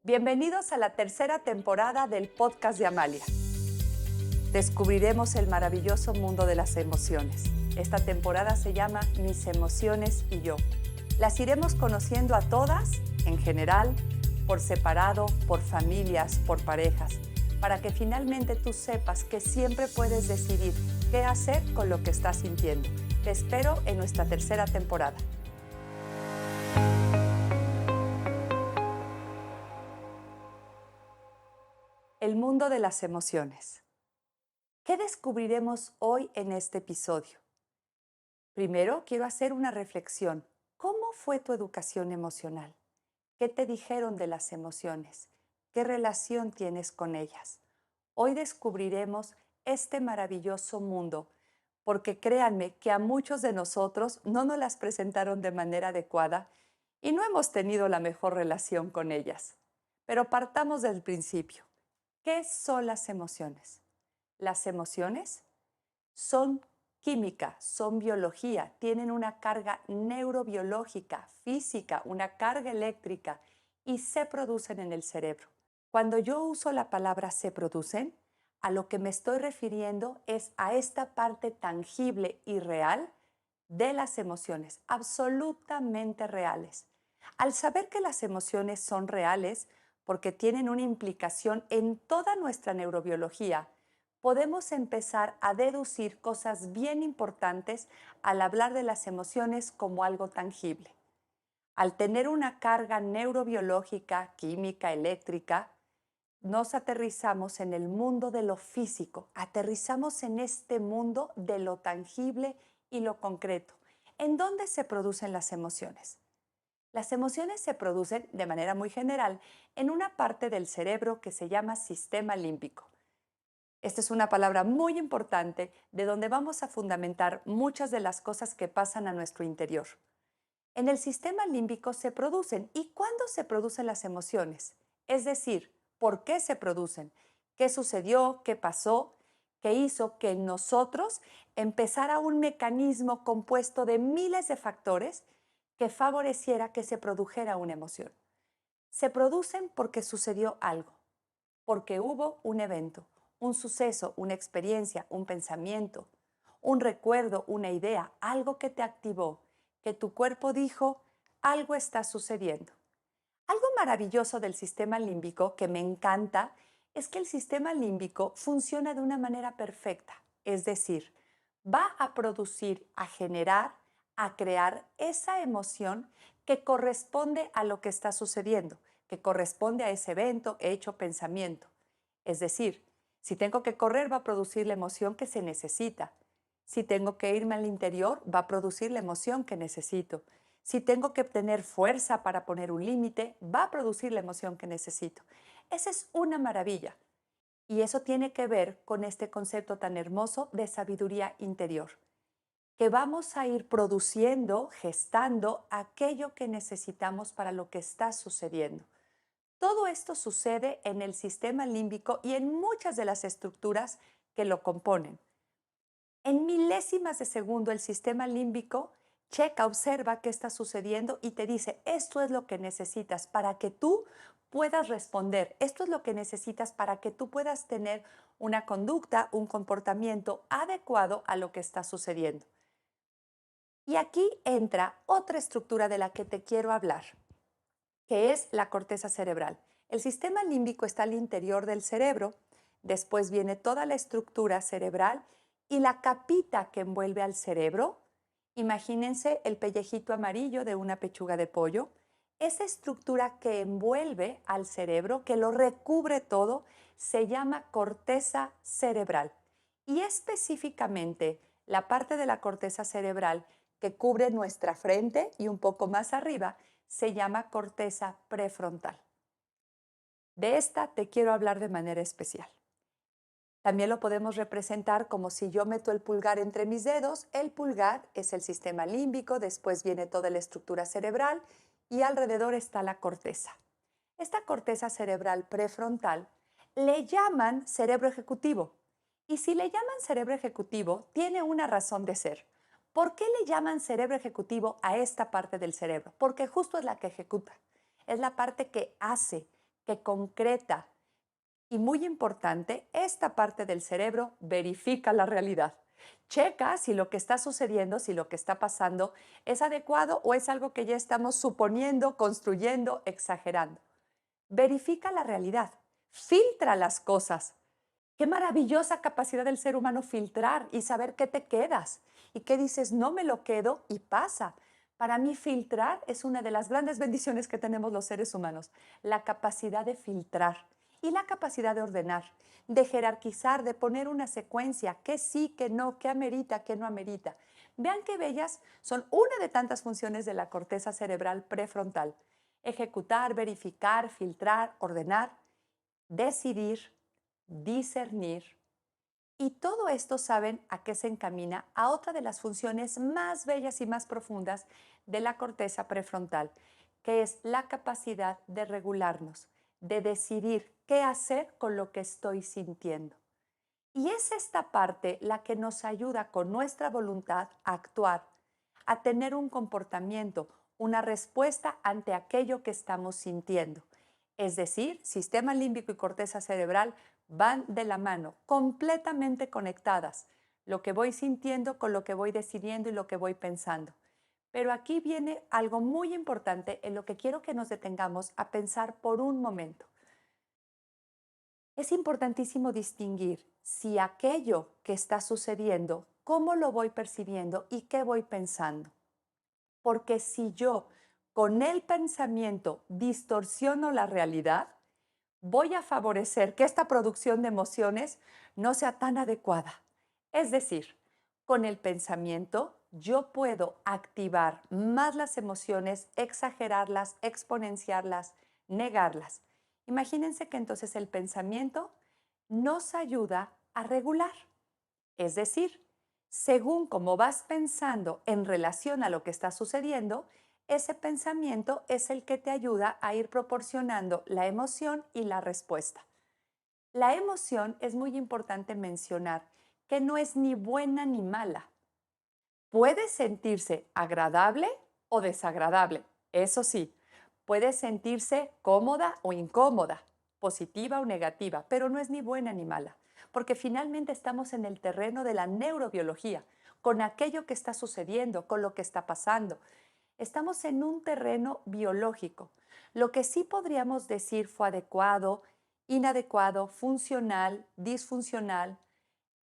Bienvenidos a la tercera temporada del podcast de Amalia. Descubriremos el maravilloso mundo de las emociones. Esta temporada se llama Mis emociones y yo. Las iremos conociendo a todas, en general, por separado, por familias, por parejas, para que finalmente tú sepas que siempre puedes decidir qué hacer con lo que estás sintiendo. Te espero en nuestra tercera temporada. El mundo de las emociones. ¿Qué descubriremos hoy en este episodio? Primero, quiero hacer una reflexión. ¿Cómo fue tu educación emocional? ¿Qué te dijeron de las emociones? ¿Qué relación tienes con ellas? Hoy descubriremos este maravilloso mundo, porque créanme que a muchos de nosotros no nos las presentaron de manera adecuada y no hemos tenido la mejor relación con ellas. Pero partamos del principio. ¿Qué son las emociones? Las emociones son química, son biología, tienen una carga neurobiológica, física, una carga eléctrica y se producen en el cerebro. Cuando yo uso la palabra se producen, a lo que me estoy refiriendo es a esta parte tangible y real de las emociones, absolutamente reales. Al saber que las emociones son reales, porque tienen una implicación en toda nuestra neurobiología, podemos empezar a deducir cosas bien importantes al hablar de las emociones como algo tangible. Al tener una carga neurobiológica, química, eléctrica, nos aterrizamos en el mundo de lo físico, aterrizamos en este mundo de lo tangible y lo concreto. ¿En dónde se producen las emociones? Las emociones se producen de manera muy general en una parte del cerebro que se llama sistema límbico. Esta es una palabra muy importante de donde vamos a fundamentar muchas de las cosas que pasan a nuestro interior. En el sistema límbico se producen. ¿Y cuándo se producen las emociones? Es decir, ¿por qué se producen? ¿Qué sucedió? ¿Qué pasó? ¿Qué hizo que en nosotros empezara un mecanismo compuesto de miles de factores que favoreciera que se produjera una emoción? Se producen porque sucedió algo, porque hubo un evento, un suceso, una experiencia, un pensamiento, un recuerdo, una idea, algo que te activó, que tu cuerpo dijo, algo está sucediendo. Algo maravilloso del sistema límbico que me encanta es que el sistema límbico funciona de una manera perfecta, es decir, va a producir, a generar, a crear esa emoción que corresponde a lo que está sucediendo, que corresponde a ese evento, hecho, pensamiento. Es decir, si tengo que correr, va a producir la emoción que se necesita. Si tengo que irme al interior, va a producir la emoción que necesito. Si tengo que tener fuerza para poner un límite, va a producir la emoción que necesito. Esa es una maravilla. Y eso tiene que ver con este concepto tan hermoso de sabiduría interior, que vamos a ir produciendo, gestando aquello que necesitamos para lo que está sucediendo. Todo esto sucede en el sistema límbico y en muchas de las estructuras que lo componen. En milésimas de segundo el sistema límbico checa, observa qué está sucediendo y te dice, esto es lo que necesitas para que tú puedas responder, esto es lo que necesitas para que tú puedas tener una conducta, un comportamiento adecuado a lo que está sucediendo. Y aquí entra otra estructura de la que te quiero hablar, que es la corteza cerebral. El sistema límbico está al interior del cerebro, después viene toda la estructura cerebral y la capita que envuelve al cerebro. Imagínense el pellejito amarillo de una pechuga de pollo. Esa estructura que envuelve al cerebro, que lo recubre todo, se llama corteza cerebral. Y específicamente la parte de la corteza cerebral que cubre nuestra frente y un poco más arriba se llama corteza prefrontal. De esta te quiero hablar de manera especial. También lo podemos representar como si yo meto el pulgar entre mis dedos. El pulgar es el sistema límbico, después viene toda la estructura cerebral y alrededor está la corteza. Esta corteza cerebral prefrontal le llaman cerebro ejecutivo. Y si le llaman cerebro ejecutivo, tiene una razón de ser. ¿Por qué le llaman cerebro ejecutivo a esta parte del cerebro? Porque justo es la que ejecuta. Es la parte que hace, que concreta. Y muy importante, esta parte del cerebro verifica la realidad. Checa si lo que está sucediendo, si lo que está pasando es adecuado o es algo que ya estamos suponiendo, construyendo, exagerando. Verifica la realidad, filtra las cosas. Qué maravillosa capacidad del ser humano filtrar y saber qué te quedas y qué dices, no me lo quedo y pasa. Para mí filtrar es una de las grandes bendiciones que tenemos los seres humanos, la capacidad de filtrar y la capacidad de ordenar, de jerarquizar, de poner una secuencia, qué sí, qué no, qué amerita, qué no amerita. Vean qué bellas son una de tantas funciones de la corteza cerebral prefrontal. Ejecutar, verificar, filtrar, ordenar, decidir, discernir. Y todo esto saben a qué se encamina a otra de las funciones más bellas y más profundas de la corteza prefrontal, que es la capacidad de regularnos, de decidir qué hacer con lo que estoy sintiendo. Y es esta parte la que nos ayuda con nuestra voluntad a actuar, a tener un comportamiento, una respuesta ante aquello que estamos sintiendo. Es decir, sistema límbico y corteza cerebral van de la mano, completamente conectadas. Lo que voy sintiendo con lo que voy decidiendo y lo que voy pensando. Pero aquí viene algo muy importante en lo que quiero que nos detengamos a pensar por un momento. Es importantísimo distinguir si aquello que está sucediendo, cómo lo voy percibiendo y qué voy pensando. Porque si yo con el pensamiento distorsiono la realidad, voy a favorecer que esta producción de emociones no sea tan adecuada. Es decir, con el pensamiento yo puedo activar más las emociones, exagerarlas, exponenciarlas, negarlas. Imagínense que entonces el pensamiento nos ayuda a regular. Es decir, según cómo vas pensando en relación a lo que está sucediendo, ese pensamiento es el que te ayuda a ir proporcionando la emoción y la respuesta. La emoción es muy importante mencionar que no es ni buena ni mala. Puede sentirse agradable o desagradable, eso sí, puede sentirse cómoda o incómoda, positiva o negativa, pero no es ni buena ni mala, porque finalmente estamos en el terreno de la neurobiología, con aquello que está sucediendo, con lo que está pasando. Estamos en un terreno biológico. Lo que sí podríamos decir fue adecuado, inadecuado, funcional, disfuncional,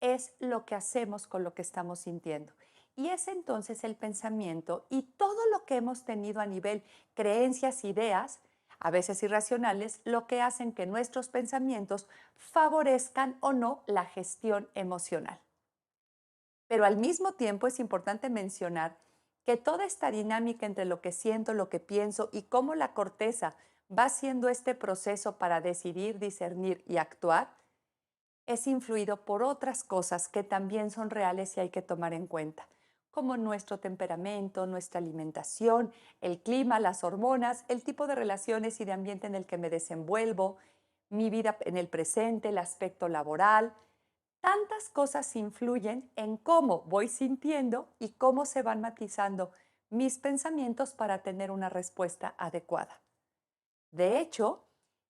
es lo que hacemos con lo que estamos sintiendo. Y es entonces el pensamiento y todo lo que hemos tenido a nivel creencias, ideas, a veces irracionales, lo que hacen que nuestros pensamientos favorezcan o no la gestión emocional. Pero al mismo tiempo es importante mencionar que toda esta dinámica entre lo que siento, lo que pienso y cómo la corteza va haciendo este proceso para decidir, discernir y actuar, es influido por otras cosas que también son reales y hay que tomar en cuenta, como nuestro temperamento, nuestra alimentación, el clima, las hormonas, el tipo de relaciones y de ambiente en el que me desenvuelvo, mi vida en el presente, el aspecto laboral. Tantas cosas influyen en cómo voy sintiendo y cómo se van matizando mis pensamientos para tener una respuesta adecuada. De hecho,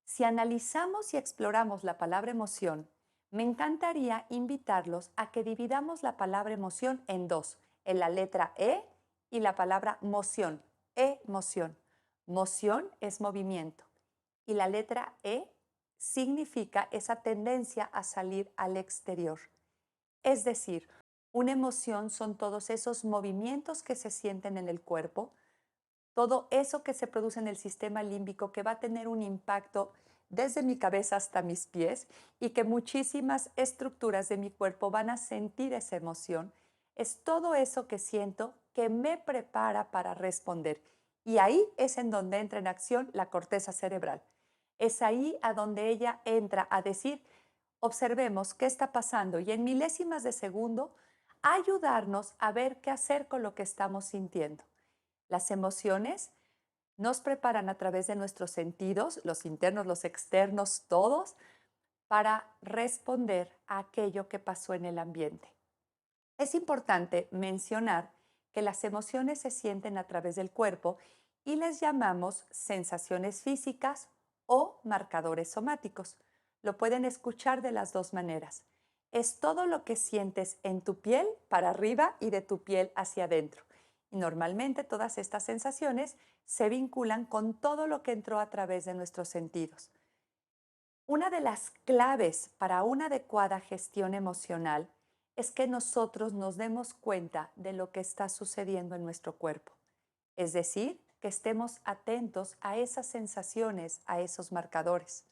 si analizamos y exploramos la palabra emoción, me encantaría invitarlos a que dividamos la palabra emoción en dos, en la letra E y la palabra moción, emoción. Moción es movimiento y la letra E significa esa tendencia a salir al exterior. Es decir, una emoción son todos esos movimientos que se sienten en el cuerpo, todo eso que se produce en el sistema límbico que va a tener un impacto desde mi cabeza hasta mis pies y que muchísimas estructuras de mi cuerpo van a sentir esa emoción, es todo eso que siento que me prepara para responder. Y ahí es en donde entra en acción la corteza cerebral. Es ahí a donde ella entra a decir, observemos qué está pasando y en milésimas de segundo ayudarnos a ver qué hacer con lo que estamos sintiendo. Las emociones nos preparan a través de nuestros sentidos, los internos, los externos, todos, para responder a aquello que pasó en el ambiente. Es importante mencionar que las emociones se sienten a través del cuerpo y les llamamos sensaciones físicas o marcadores somáticos. Lo pueden escuchar de las dos maneras. Es todo lo que sientes en tu piel para arriba y de tu piel hacia adentro. Y normalmente todas estas sensaciones se vinculan con todo lo que entró a través de nuestros sentidos. Una de las claves para una adecuada gestión emocional es que nosotros nos demos cuenta de lo que está sucediendo en nuestro cuerpo. Es decir, que estemos atentos a esas sensaciones, a esos marcadores.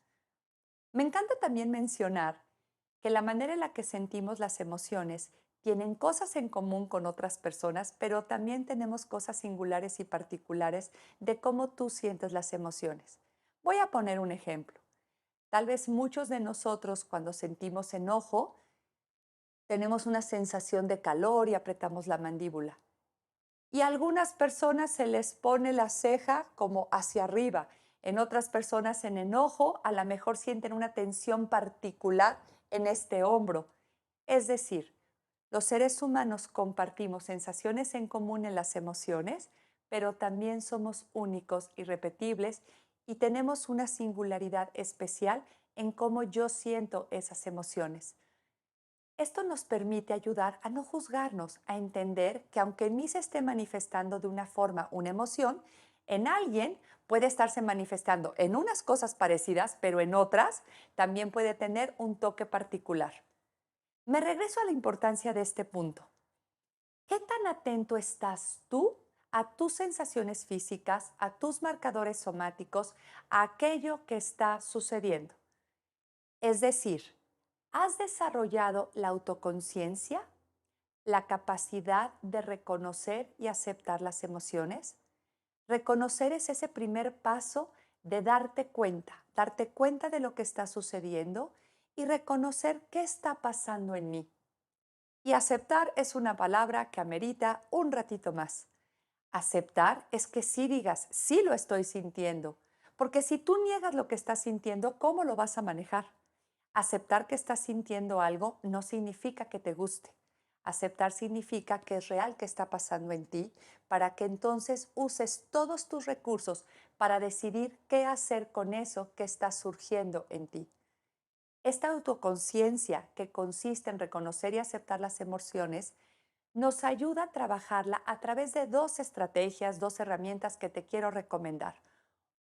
Me encanta también mencionar que la manera en la que sentimos las emociones tienen cosas en común con otras personas, pero también tenemos cosas singulares y particulares de cómo tú sientes las emociones. Voy a poner un ejemplo. Tal vez muchos de nosotros cuando sentimos enojo tenemos una sensación de calor y apretamos la mandíbula. Y a algunas personas se les pone la ceja como hacia arriba. En otras personas en enojo a lo mejor sienten una tensión particular en este hombro. Es decir, los seres humanos compartimos sensaciones en común en las emociones, pero también somos únicos, irrepetibles y tenemos una singularidad especial en cómo yo siento esas emociones. Esto nos permite ayudar a no juzgarnos, a entender que aunque en mí se esté manifestando de una forma una emoción, en alguien puede estarse manifestando en unas cosas parecidas, pero en otras también puede tener un toque particular. Me regreso a la importancia de este punto. ¿Qué tan atento estás tú a tus sensaciones físicas, a tus marcadores somáticos, a aquello que está sucediendo? Es decir, ¿has desarrollado la autoconciencia, la capacidad de reconocer y aceptar las emociones? Reconocer es ese primer paso de darte cuenta de lo que está sucediendo y reconocer qué está pasando en mí. Y aceptar es una palabra que amerita un ratito más. Aceptar es que sí digas, sí lo estoy sintiendo, porque si tú niegas lo que estás sintiendo, ¿cómo lo vas a manejar? Aceptar que estás sintiendo algo no significa que te guste. Aceptar significa que es real que está pasando en ti para que entonces uses todos tus recursos para decidir qué hacer con eso que está surgiendo en ti. Esta autoconciencia que consiste en reconocer y aceptar las emociones nos ayuda a trabajarla a través de dos estrategias, dos herramientas que te quiero recomendar.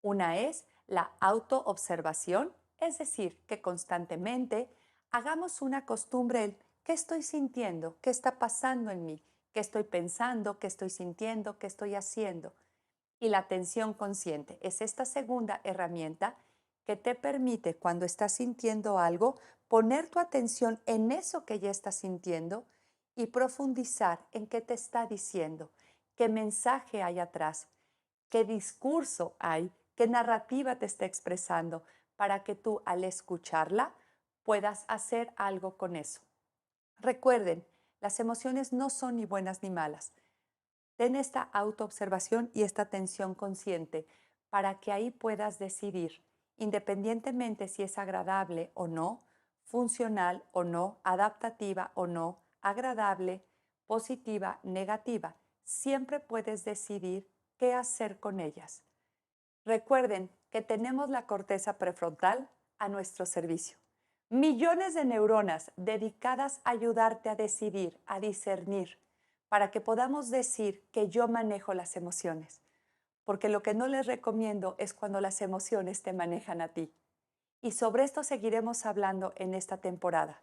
Una es la autoobservación, es decir, que constantemente hagamos una costumbre el qué estoy sintiendo, qué está pasando en mí, qué estoy pensando, qué estoy sintiendo, qué estoy haciendo. Y la atención consciente es esta segunda herramienta que te permite, cuando estás sintiendo algo, poner tu atención en eso que ya estás sintiendo y profundizar en qué te está diciendo, qué mensaje hay atrás, qué discurso hay, qué narrativa te está expresando, para que tú al escucharla puedas hacer algo con eso. Recuerden, las emociones no son ni buenas ni malas. Ten esta autoobservación y esta atención consciente para que ahí puedas decidir, independientemente si es agradable o no, funcional o no, adaptativa o no, agradable, positiva, negativa. Siempre puedes decidir qué hacer con ellas. Recuerden que tenemos la corteza prefrontal a nuestro servicio. Millones de neuronas dedicadas a ayudarte a decidir, a discernir, para que podamos decir que yo manejo las emociones. Porque lo que no les recomiendo es cuando las emociones te manejan a ti. Y sobre esto seguiremos hablando en esta temporada.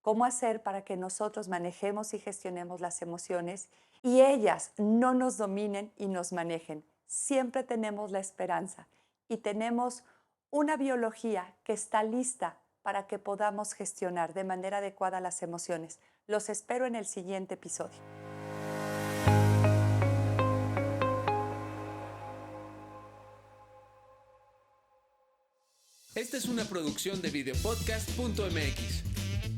Cómo hacer para que nosotros manejemos y gestionemos las emociones y ellas no nos dominen y nos manejen. Siempre tenemos la esperanza y tenemos una biología que está lista para que podamos gestionar de manera adecuada las emociones. Los espero en el siguiente episodio. Esta es una producción de videopodcast.mx.